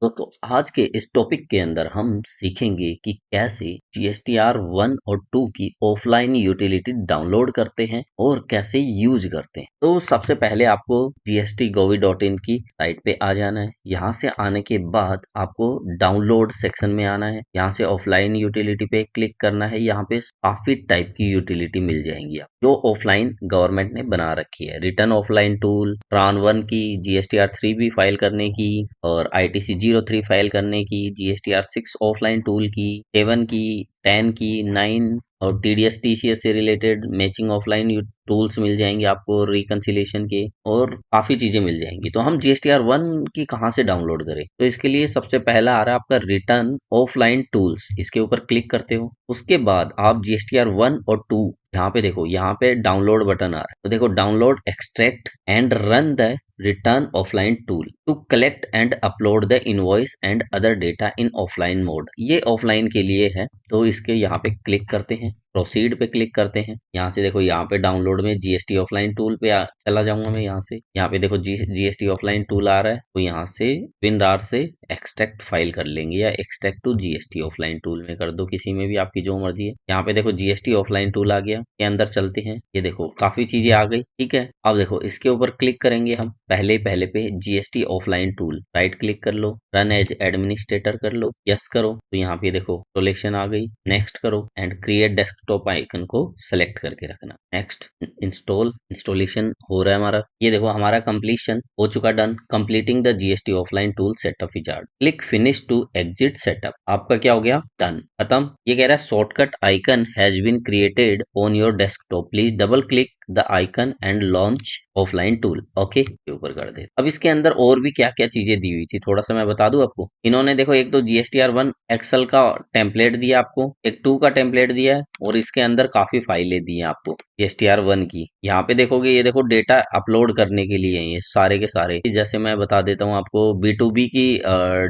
तो आज के इस टॉपिक के अंदर हम सीखेंगे कि कैसे GSTR 1 और 2 की ऑफलाइन यूटिलिटी डाउनलोड करते हैं और कैसे यूज करते हैं। तो सबसे पहले आपको gstgovi.in की साइट पे आ जाना है। यहाँ से आने के बाद आपको डाउनलोड सेक्शन में आना है। यहाँ से ऑफलाइन यूटिलिटी पे क्लिक करना है। यहाँ पे काफी टाइप की यूटिलिटी मिल जाएंगी आप जो ऑफलाइन गवर्नमेंट ने बना रखी है। रिटर्न ऑफलाइन टूल, ट्रान 1 की, GSTR 3 भी फाइल करने की और ITC 03 फाइल करने की, GSTR 6 ऑफलाइन टूल की, 7 की, 10 की, 9 और TDS TCS से रिलेटेड मैचिंग ऑफलाइन टूल्स मिल जाएंगे आपको, रिकंसिलेशन के और काफी चीजें मिल जाएंगी। तो हम GSTR 1 की कहाँ से डाउनलोड करें? तो इसके लिए सबसे पहला आ रहा है आपका रिटर्न ऑफलाइन टूल्स, इसके ऊपर क्लिक करते हो। उसके बाद आप GSTR 1 और 2 यहाँ पे देखो, यहाँ पे डाउनलोड बटन आ रहा है। तो देखो, download, extract and run the return offline tool to collect and upload the invoice and other data in offline mode. ये ऑफलाइन के लिए है। तो इसके यहाँ पे क्लिक करते हैं, प्रोसीड पे क्लिक करते हैं। यहाँ से देखो, यहाँ पे डाउनलोड में GST ऑफलाइन टूल पे चला जाऊंगा मैं। यहाँ से यहाँ पे देखो GST ऑफलाइन टूल आ रहा है। तो यहाँ से WinRAR से एक्सट्रैक्ट फाइल कर लेंगे या extract to GST offline tool में कर दो, किसी में भी आपकी जो मर्जी है। यहाँ पे देखो GST ऑफलाइन टूल आ गया। के अंदर चलते हैं। ये देखो काफी चीजें आ गई। ठीक है, अब देखो इसके ऊपर क्लिक करेंगे हम। पहले पे GST offline tool, right click कर लो, रन एज एडमिनिस्ट्रेटर कर लो, यस करो। तो यहाँ पे देखो इंस्टॉलेशन आ गई, नेक्स्ट करो एंड क्रिएट डेस्कटॉप आइकन को सेलेक्ट करके रखना। नेक्स्ट, इंस्टॉलेशन हो रहा है हमारा। ये देखो हमारा कंप्लीशन हो चुका, done, completing the GST offline tool setup wizard, click finish to exit setup. आपका क्या हो गया? डन, खत्म। ये कह रहा है shortcut icon has been created on your desktop, please double click the icon and launch offline tool. Okay, के ऊपर कर दे। अब इसके अंदर और भी क्या क्या चीजें दी हुई थी थोड़ा सा मैं बता दूं आपको। इन्होंने देखो, एक तो GSTR 1 एक्सेल का टेम्पलेट दिया आपको, एक 2 का टेम्पलेट दिया है और इसके अंदर काफी फाइलें दी हैं आपको GSTR 1 की। यहाँ पे देखोगे, ये देखो डेटा अपलोड करने के लिए ये सारे के सारे। जैसे मैं बता देता हूँ आपको, B2B की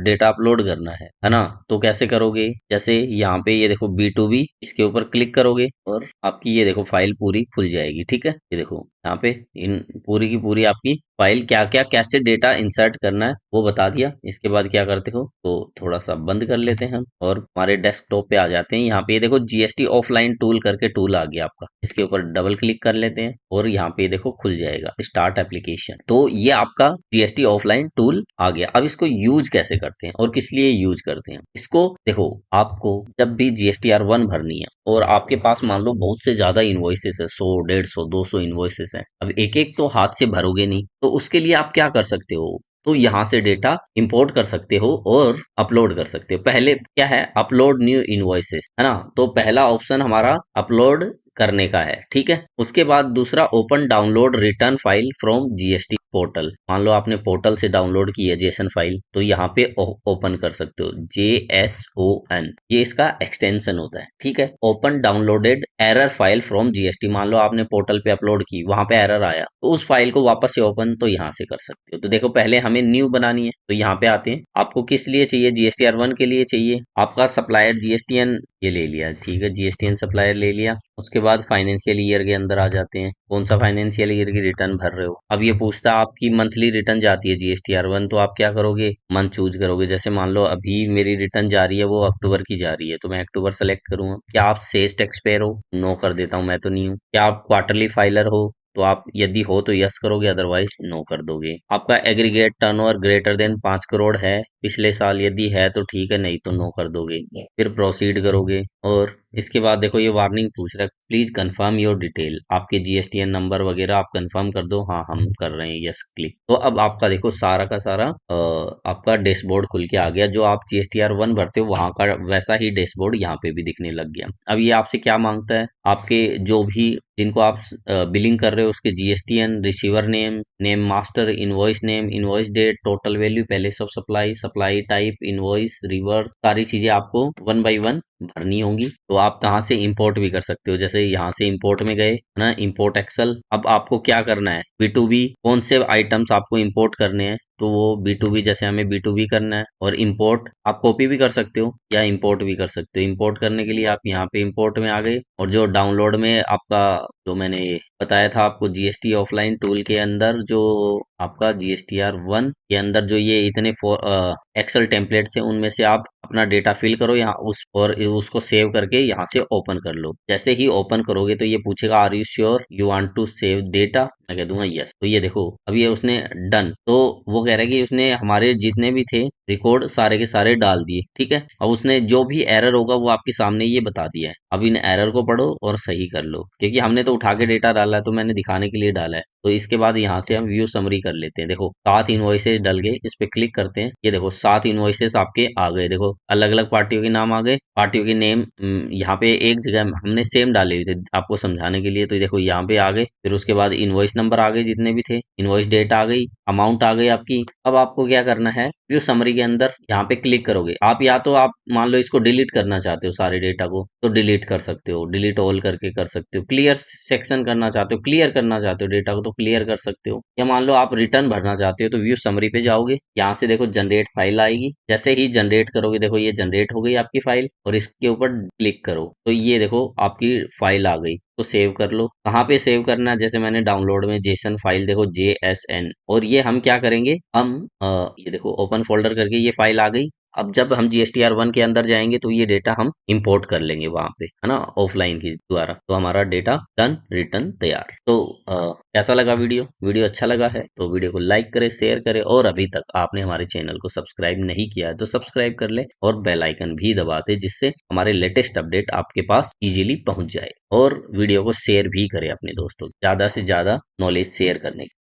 डेटा अपलोड करना है ना। तो कैसे करोगे? जैसे यहाँ पे ये देखो B2B, इसके ऊपर क्लिक करोगे और आपकी ये देखो फाइल पूरी खुल जाएगी। ठीक है, ये देखो यहाँ पे इन पूरी की पूरी आपकी फाइल क्या क्या कैसे डेटा इंसर्ट करना है वो बता दिया। इसके बाद क्या करते हो, तो थोड़ा सा बंद कर लेते हैं हम और हमारे डेस्कटॉप पे आ जाते हैं। यहाँ पे ये देखो GST ऑफलाइन टूल करके टूल आ गया आपका, इसके ऊपर डबल क्लिक कर लेते हैं और यहाँ पे देखो खुल जाएगा स्टार्ट एप्लीकेशन। तो ये आपका GST ऑफलाइन टूल आ गया। अब इसको यूज कैसे करते हैं और किस लिए यूज करते हैं इसको देखो, आपको जब भी GSTR 1 भरनी है और आपके पास मान लो बहुत से ज्यादा इन्वॉइसेस है, 100, 150, 200 इन्वॉइसेस है। अब एक एक तो हाथ से भरोगे नहीं, तो उसके लिए आप क्या कर सकते हो, तो यहाँ से डेटा इंपोर्ट कर सकते हो और अपलोड कर सकते हो। पहले क्या है, अपलोड न्यू इनवॉइसेस, है ना। तो पहला ऑप्शन हमारा अपलोड करने का है। ठीक है, उसके बाद दूसरा open download return file from GST portal. मान लो आपने पोर्टल से डाउनलोड की है जेसन फाइल, तो यहाँ पे ओपन कर सकते हो, JSON, ये इसका एक्सटेंशन होता है। ठीक है, open downloaded error file from GST, मान लो आपने पोर्टल पे अपलोड की, वहां पे एरर आया, तो उस फाइल को वापस से ओपन तो यहाँ से कर सकते हो। तो देखो पहले हमें न्यू बनानी है, तो यहाँ पे आते हैं। आपको किस लिए चाहिए? GSTR 1 के लिए चाहिए। आपका सप्लायर GSTN ये ले लिया, ठीक है, GSTN सप्लायर ले लिया। उसके बाद फाइनेंशियल ईयर के अंदर आ जाते हैं, कौन सा फाइनेंशियल ईयर की रिटर्न भर रहे हो। अब ये पूछता है आपकी मंथली रिटर्न जाती है GSTR 1, तो आप क्या करोगे, मंथ चूज करोगे। जैसे मान लो अभी मेरी रिटर्न जा रही है वो अक्टूबर की जा रही है, तो मैं अक्टूबर सेलेक्ट करूंगा। क्या आप सेल्स टैक्स पेयर हो? नो कर देता हूं, मैं तो नहीं हूँ। क्या आप क्वार्टरली फाइलर हो? तो आप यदि हो तो यस करोगे, अदरवाइज नो कर दोगे। आपका aggregate turnover greater than 5 crore है पिछले साल, यदि है तो ठीक है, नहीं तो नो कर दोगे। फिर प्रोसीड करोगे और इसके बाद देखो ये वार्निंग पूछ रहा है, प्लीज कंफर्म योर डिटेल, आपके GSTN नंबर वगैरह आप कंफर्म कर दो। हाँ, हम कर रहे हैं, यस क्लिक। तो अब आपका देखो सारा का सारा आपका डैशबोर्ड खुल के आ गया। जो आप GSTR 1 भरते हो वहां का वैसा ही डैशबोर्ड यहाँ पे भी दिखने लग गया। अब ये आपसे क्या मांगता है, आपके जो भी जिनको आप बिलिंग कर रहे हो उसके GSTN, receiver name, name master, invoice name, invoice date, total value, पहले सब supply, supply type, invoice, reverse, सारी चीजें आपको 1 बाय 1 भरनी होंगी तो आप कहाँ से इंपोर्ट भी कर सकते हो। जैसे यहाँ से इंपोर्ट में गए है ना, इंपोर्ट एक्सेल। अब आपको क्या करना है, B2B कौन से आइटम्स आपको इंपोर्ट करने हैं, तो वो B2B, जैसे हमें B2B करना है। और इंपोर्ट आप कॉपी भी कर सकते हो या इंपोर्ट भी कर सकते हो। इंपोर्ट करने के लिए आप यहाँ पे इंपोर्ट में आ गए, और जो डाउनलोड में आपका जो मैंने बताया था आपको GST ऑफलाइन टूल के अंदर, जो आपका GSTR1 के अंदर जो ये इतने एक्सेल टेम्पलेट थे, उनमें से आप अपना डेटा फिल करो यहाँ उस, और उसको सेव करके यहाँ से ओपन कर लो। जैसे ही ओपन करोगे तो ये पूछेगा are you sure you want to save data, मैं कह दूंगा यस। तो ये देखो अब ये उसने डन, तो वो कह रहा है कि उसने हमारे जितने भी थे रिकॉर्ड सारे के सारे डाल दिए। ठीक है, अब उसने जो भी एरर होगा वो आपके सामने ये बता दिया है। अब इन एरर को पढ़ो और सही कर लो, क्योंकि हमने तो उठा के डेटा डाला है, तो मैंने दिखाने के लिए डाला है। तो इसके बाद यहाँ से हम व्यू समरी कर लेते हैं। देखो 7 इनवॉइसेस डल गए, इस पे क्लिक करते हैं। ये देखो 7 इनवॉइसेस आपके आ गए। देखो अलग अलग पार्टियों के नाम आ गए, पार्टियों के नेम यहाँ पे एक जगह हमने सेम डाले हुए थे आपको समझाने के लिए। तो देखो यहाँ पे आ गए, फिर उसके बाद इनवॉइस नंबर आ गए जितने भी थे, इनवॉइस डेट आ गई, अमाउंट आ गई आपकी। अब आपको क्या करना है, व्यू समरी के अंदर यहाँ पे क्लिक करोगे आप। या तो आप मान लो इसको डिलीट करना चाहते हो सारे डेटा को, तो डिलीट कर सकते हो, डिलीट ऑल करके कर सकते हो। क्लियर सेक्शन करना चाहते हो, क्लियर करना चाहते हो डेटा को, तो क्लियर कर सकते हो। या मान लो आप रिटर्न भरना चाहते हो, तो व्यू समरी पे जाओगे, यहाँ से देखो जनरेट फाइल आएगी। जैसे ही जनरेट करोगे देखो ये जनरेट हो गई आपकी फाइल, और इसके ऊपर क्लिक करो तो ये देखो आपकी फाइल आ गई। तो सेव कर लो। कहाँ पे सेव करना है, जैसे मैंने डाउनलोड में जेसन फाइल देखो JSN, और ये हम क्या करेंगे, हम ये देखो ओपन फोल्डर करके ये फाइल आ गई। अब जब हम GSTR1 के अंदर जाएंगे तो ये डेटा हम इंपोर्ट कर लेंगे वहां पे, है ना, ऑफलाइन के द्वारा। तो हमारा डेटा डन, रिटर्न तैयार। तो कैसा लगा वीडियो? वीडियो अच्छा लगा है तो वीडियो को लाइक करें, शेयर करें, और अभी तक आपने हमारे चैनल को सब्सक्राइब नहीं किया है तो सब्सक्राइब कर ले, और बेल आइकन भी दबा दे, जिससे हमारे लेटेस्ट अपडेट आपके पास इजीली पहुंच जाए। और वीडियो को शेयर भी करें अपने दोस्तों, ज्यादा से ज्यादा नॉलेज शेयर करने के